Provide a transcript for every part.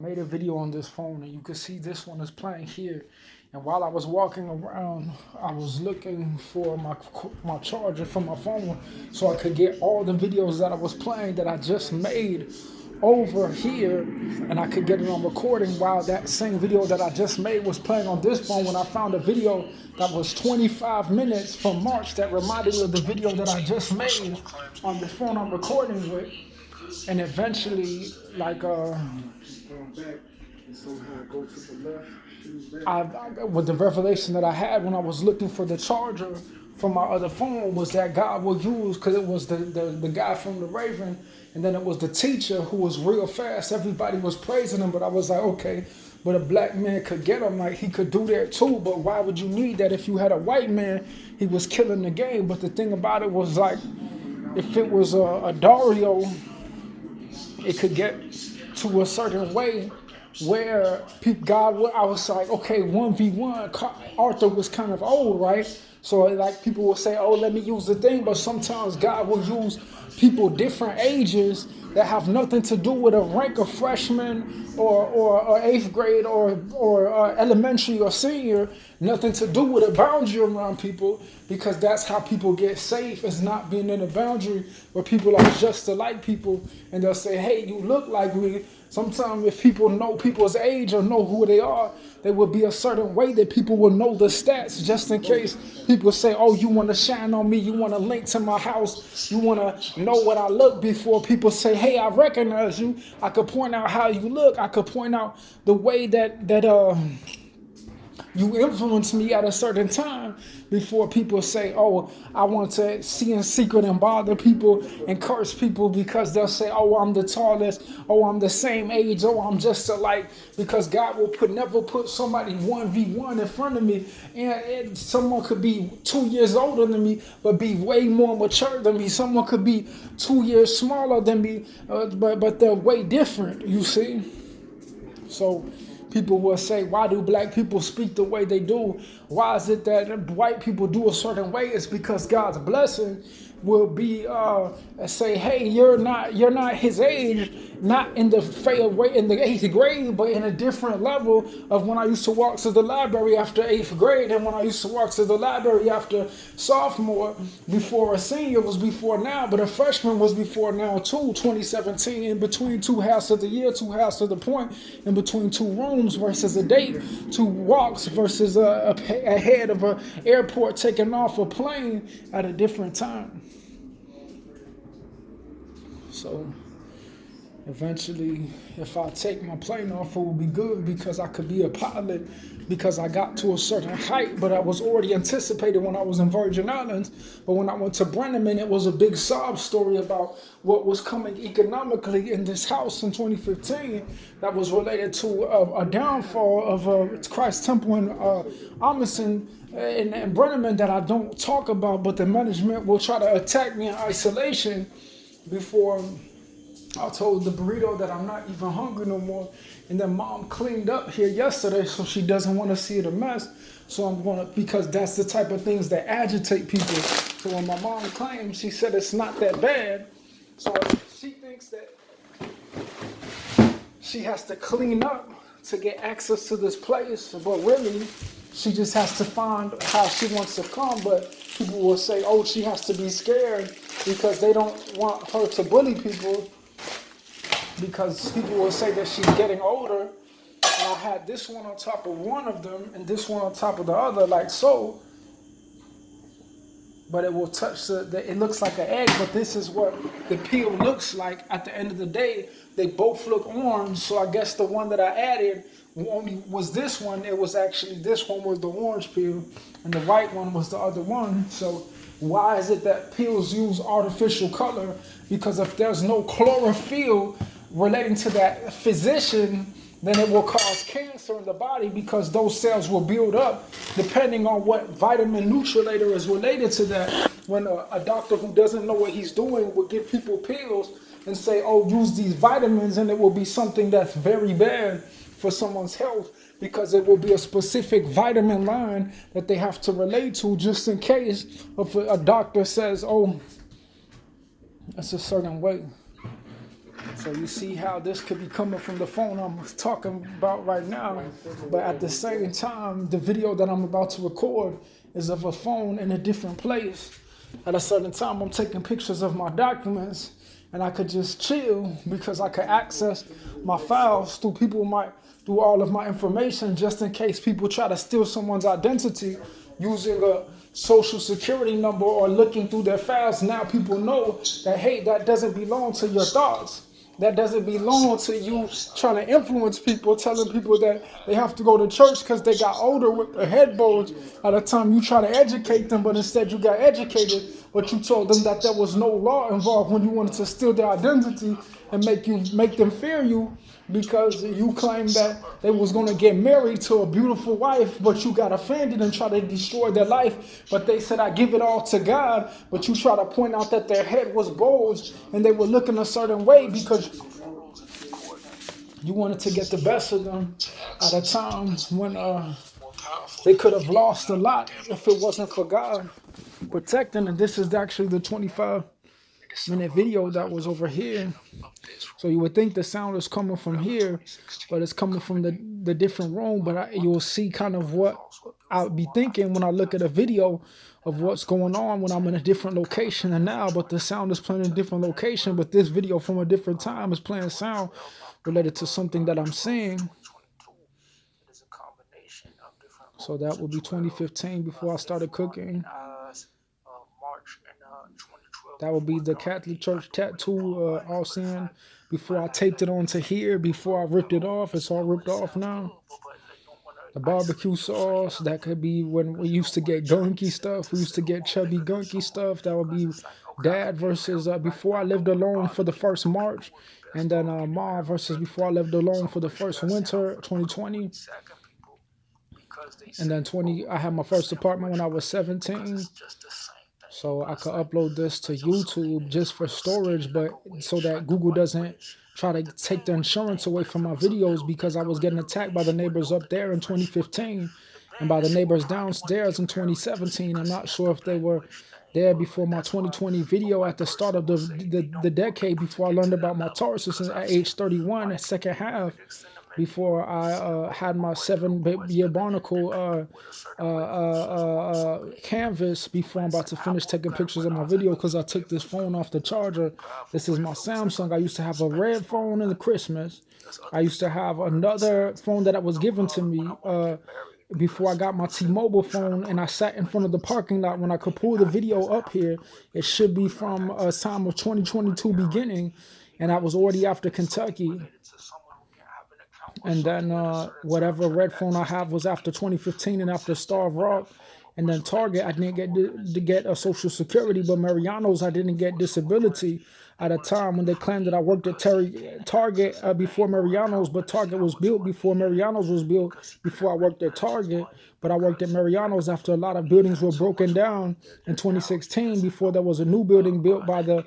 Made a video on this phone, and you can see this one is playing here. And while I was walking around, I was looking for my charger for my phone so I could get all the videos that I was playing that I just made over here, and I could get it on recording while that same video that I just made was playing on this phone. When I found a video that was 25 minutes from March that reminded me of the video that I just made on the phone I'm recording with, and eventually, like back and somehow go to the left. With the revelation that I had when I was looking for the charger for my other phone was that God would use, because it was the guy from the Raven, and then it was the teacher who was real fast. Everybody was praising him, but I was like, okay, but a black man could get him, like he could do that too, but why would you need that if you had a white man? He was killing the game. But the thing about it was, like, if it was a Dario, it could get to a certain way where I was like, okay, 1v1, Arthur was kind of old, right? So like people will say, oh, let me use the thing, but sometimes God will use people different ages that have nothing to do with a rank of freshman or eighth grade or elementary or senior, nothing to do with a boundary around people, because that's how people get safe, is not being in a boundary where people are just alike people, and they'll say, hey, you look like me. Sometimes if people know people's age or know who they are, there will be a certain way that people will know the stats, just in case people say, oh, you want to shine on me, you want to link to my house, you want to know what I look before people say, hey, I recognize you. I could point out how you look. I could point out the way that you influence me at a certain time before people say, oh, I want to see in secret and bother people and curse people, because they'll say, oh, I'm the tallest, oh, I'm the same age, oh, I'm just alike, because God will never put somebody 1v1 in front of me, and someone could be 2 years older than me but be way more mature than me. Someone could be 2 years smaller than me, but they're way different, you see. So people will say, why do black people speak the way they do? Why is it that white people do a certain way? It's because God's blessing will be say, hey, you're not his age, not in the in the 8th grade, but in a different level of when I used to walk to the library after 8th grade, and when I used to walk to the library after sophomore. Before a senior was before now, but a freshman was before now too. 2017, in between 2 halves of the year, 2 halves of the point, in between 2 rooms versus a date, 2 walks versus ahead of an airport taking off a plane at a different time. So eventually, if I take my plane off, it will be good, because I could be a pilot, because I got to a certain height, but I was already anticipated when I was in Virgin Islands. But when I went to Brenneman, it was a big sob story about what was coming economically in this house in 2015 that was related to a downfall of Christ Temple in Amundsen and Brenneman that I don't talk about, but the management will try to attack me in isolation before I told the burrito that I'm not even hungry no more. And then mom cleaned up here yesterday, so she doesn't want to see it a mess. So I'm going to, because that's the type of things that agitate people. So when my mom claims, she said it's not that bad. So she thinks that she has to clean up to get access to this place. But really, she just has to find how she wants to come. But people will say, oh, she has to be scared because they don't want her to bully people, because people will say that she's getting older. And I had this one on top of one of them and this one on top of the other, like so. But it will touch it looks like an egg, but this is what the peel looks like at the end of the day. They both look orange, so I guess the one that I added only was this one. It was actually, this one was the orange peel, and the white one was the other one. So why is it that peels use artificial color? Because if there's no chlorophyll relating to that physician, then it will cause cancer in the body, because those cells will build up depending on what vitamin neutralator is related to that. When a doctor who doesn't know what he's doing will give people pills and say, oh, use these vitamins, and it will be something that's very bad for someone's health, because it will be a specific vitamin line that they have to relate to, just in case if a doctor says, oh, that's a certain way. So you see how this could be coming from the phone I'm talking about right now, but at the same time, the video that I'm about to record is of a phone in a different place. At a certain time, I'm taking pictures of my documents, and I could just chill because I could access my files through all of my information, just in case people try to steal someone's identity using a social security number or looking through their files. Now people know that, hey, that doesn't belong to your thoughts. That doesn't belong to you trying to influence people, telling people that they have to go to church because they got older with their head bulge. At the time you try to educate them, but instead you got educated, but you told them that there was no law involved when you wanted to steal their identity and make them fear you, because you claimed that they was going to get married to a beautiful wife, but you got offended and tried to destroy their life. But they said, I give it all to God. But you try to point out that their head was bulged and they were looking a certain way because you wanted to get the best of them at a time when they could have lost a lot if it wasn't for God protecting. And this is actually the 25-minute video that was over here. So you would think the sound is coming from here, but it's coming from the different room. But you'll see kind of what I'll be thinking when I look at a video of what's going on when I'm in a different location than now. But the sound is playing in a different location. But this video from a different time is playing sound related to something that I'm seeing. So that would be 2015 before I started cooking. That would be the Catholic Church tattoo all seeing before I taped it onto here, before I ripped it off. It's all ripped off now. The barbecue sauce, that could be when we used to get gunky stuff. We used to get chubby gunky stuff. That would be Dad versus before I lived alone for the first March. And then Mom versus before I lived alone for the first winter, 2020. And then I had my first apartment when I was 17. So I could upload this to YouTube just for storage, but so that Google doesn't try to take the insurance away from my videos, because I was getting attacked by the neighbors up there in 2015 and by the neighbors downstairs in 2017. I'm not sure if they were there before my 2020 video at the start of the decade, before I learned about my Tarsus at age 31, the second half, before I had my 7-year barnacle canvas, before I'm about to finish taking pictures of my video, because I took this phone off the charger. This is my Samsung. I used to have a red phone in the Christmas. I used to have another phone that was given to me before I got my T-Mobile phone, and I sat in front of the parking lot. When I could pull the video up here, it should be from a time of 2022 beginning, and I was already after Kentucky. And then whatever red phone I have was after 2015 and after Starve Rock. And then Target, I didn't get to get a Social Security, but Mariano's, I didn't get disability at a time when they claimed that I worked at Target before Mariano's, but Target was built before Mariano's was built, before I worked at Target. But I worked at Mariano's after a lot of buildings were broken down in 2016, before there was a new building built by the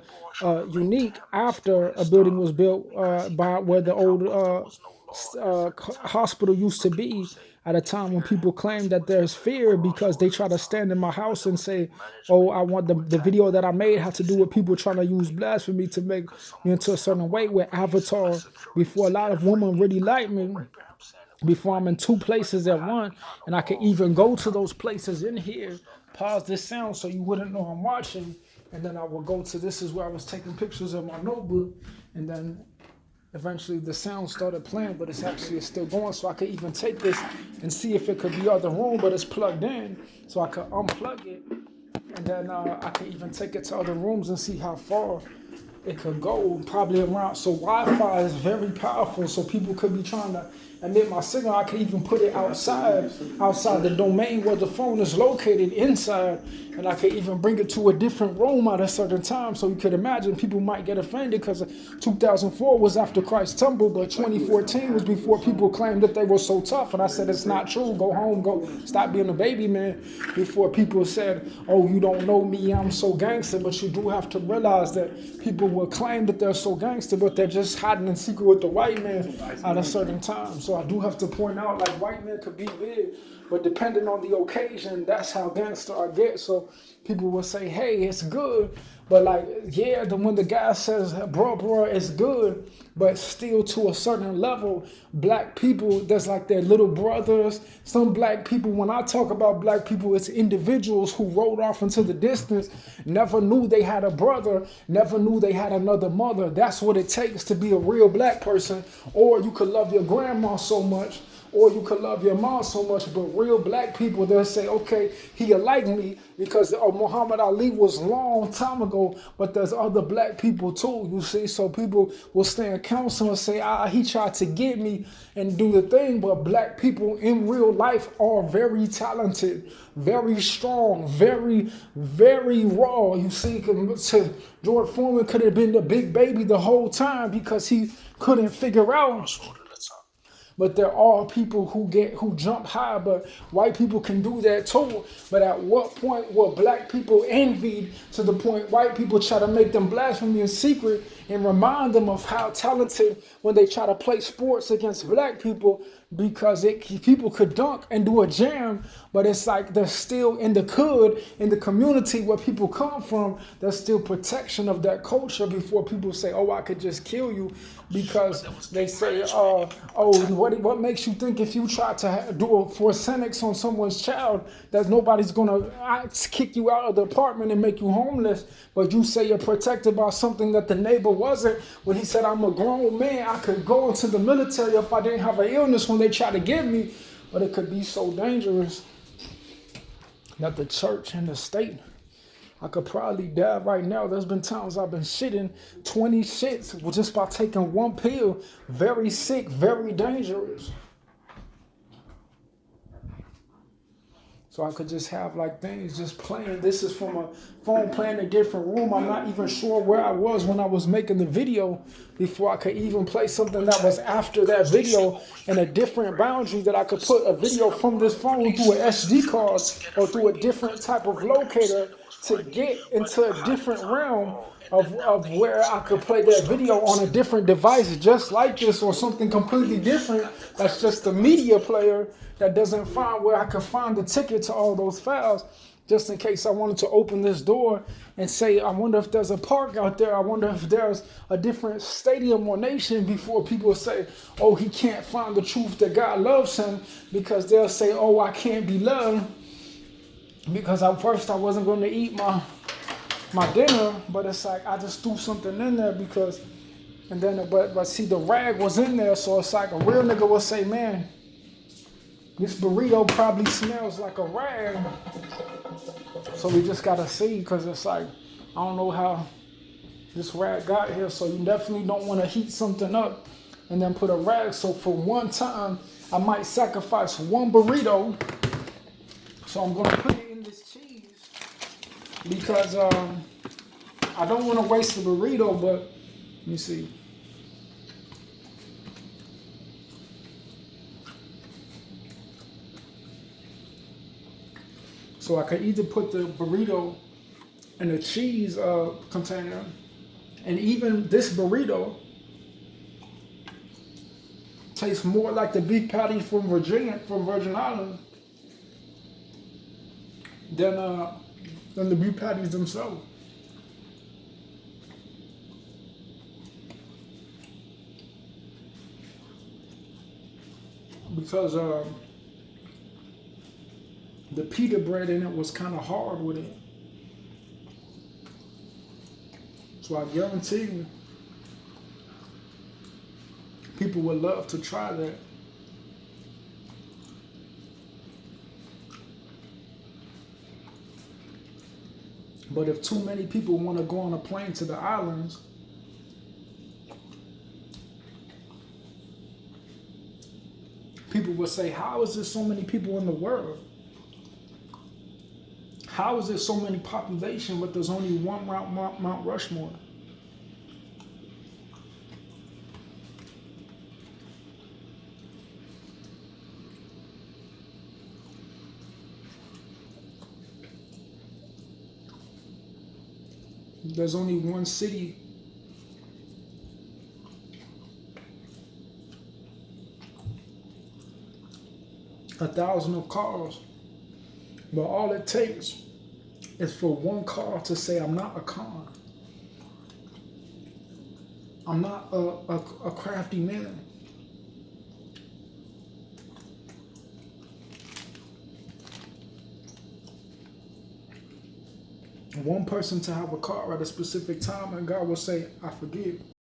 Unique, after a building was built by where the old hospital used to be, at a time when people claim that there's fear because they try to stand in my house and say, oh, I want the video that I made had to do with people trying to use blasphemy to make me into a certain way with Avatar, before a lot of women really like me, before I'm in 2 places at once, and I can even go to those places in here, pause this sound so you wouldn't know I'm watching, and then I will go to, this is where I was taking pictures of my notebook, and then eventually the sound started playing, but it's still going, so I could even take this and see if it could be other room, but it's plugged in, so I could unplug it, and then I could even take it to other rooms and see how far it could go, probably around. So Wi-Fi is very powerful, so people could be trying to emit my signal. I could even put it outside the domain where the phone is located inside, and I could even bring it to a different room at a certain time. So you could imagine people might get offended because 2004 was after Christ tumbled, but 2014 was before people claimed that they were so tough. And I said, it's not true. Go home, go stop being a baby man. Before people said, oh, you don't know me, I'm so gangster. But you do have to realize that people will claim that they're so gangster, but they're just hiding in secret with the white man at a certain time. So I do have to point out, like, white men could be big, but depending on the occasion, that's how gangster I get. So people will say, hey, it's good But like, yeah, when the guy says, bro, it's good, but still to a certain level, black people, that's like their little brothers. Some black people, when I talk about black people, it's individuals who rode off into the distance, never knew they had a brother, never knew they had another mother. That's what it takes to be a real black person. Or you could love your grandma so much, or you could love your mom so much, but real black people, they'll say, okay, he'll like me because Muhammad Ali was a long time ago, but there's other black people too, you see? So people will stand counsel and say, he tried to get me and do the thing, but black people in real life are very talented, very strong, very, very raw, you see? George Foreman could have been the big baby the whole time because he couldn't figure out. But there are people who jump high, but white people can do that too. But at what point were black people envied to the point white people try to make them blasphemy in secret and remind them of how talented when they try to play sports against black people, because people could dunk and do a jam, but it's like there's still in the community where people come from, there's still protection of that culture before people say, oh, I could just kill you, because they say, what makes you think if you try to do a forensics on someone's child that nobody's gonna kick you out of the apartment and make you homeless, but you say you're protected by something that the neighbor wasn't? When he said, I'm a grown man, I could go into the military if I didn't have an illness when they try to get me. But it could be so dangerous that the church and the state, I could probably die right now. There's been times I've been shitting 20 shits just by taking one pill. Very sick, very dangerous. So I could just have like things just playing. This is from a phone playing in a different room. I'm not even sure where I was when I was making the video before I could even play something that was after that video in a different boundary, that I could put a video from this phone through an SD card or through a different type of locator to get into a different realm of where I could play that video on a different device just like this, or something completely different that's just a media player that doesn't find where I could find the ticket to all those files, just in case I wanted to open this door and say, I wonder if there's a park out there. I wonder if there's a different stadium or nation, before people say, oh, he can't find the truth that God loves him, because they'll say, oh, I can't be loved because at first I wasn't going to eat my dinner, but it's like I just threw something in there because, and then, but see, the rag was in there, so it's like a real nigga will say, man, this burrito probably smells like a rag. So we just gotta see, because it's like, I don't know how this rag got here, so you definitely don't want to heat something up and then put a rag. So for one time, I might sacrifice one burrito. So I'm gonna put it in this cheese because I don't want to waste the burrito, but let me see. So I could either put the burrito in a cheese container, and even this burrito tastes more like the beef patty from Virgin Islands than the beef patties themselves. Because the pita bread in it was kind of hard with it. So I guarantee you, people would love to try that. But if too many people want to go on a plane to the islands, people will say, how is there so many people in the world? How is there so many population, but there's only one Mount Rushmore? There's only one city. A 1,000 of cars. But all it takes is for one car to say, I'm not a con. I'm not a crafty man. One person to have a car at a specific time, and God will say, I forgive.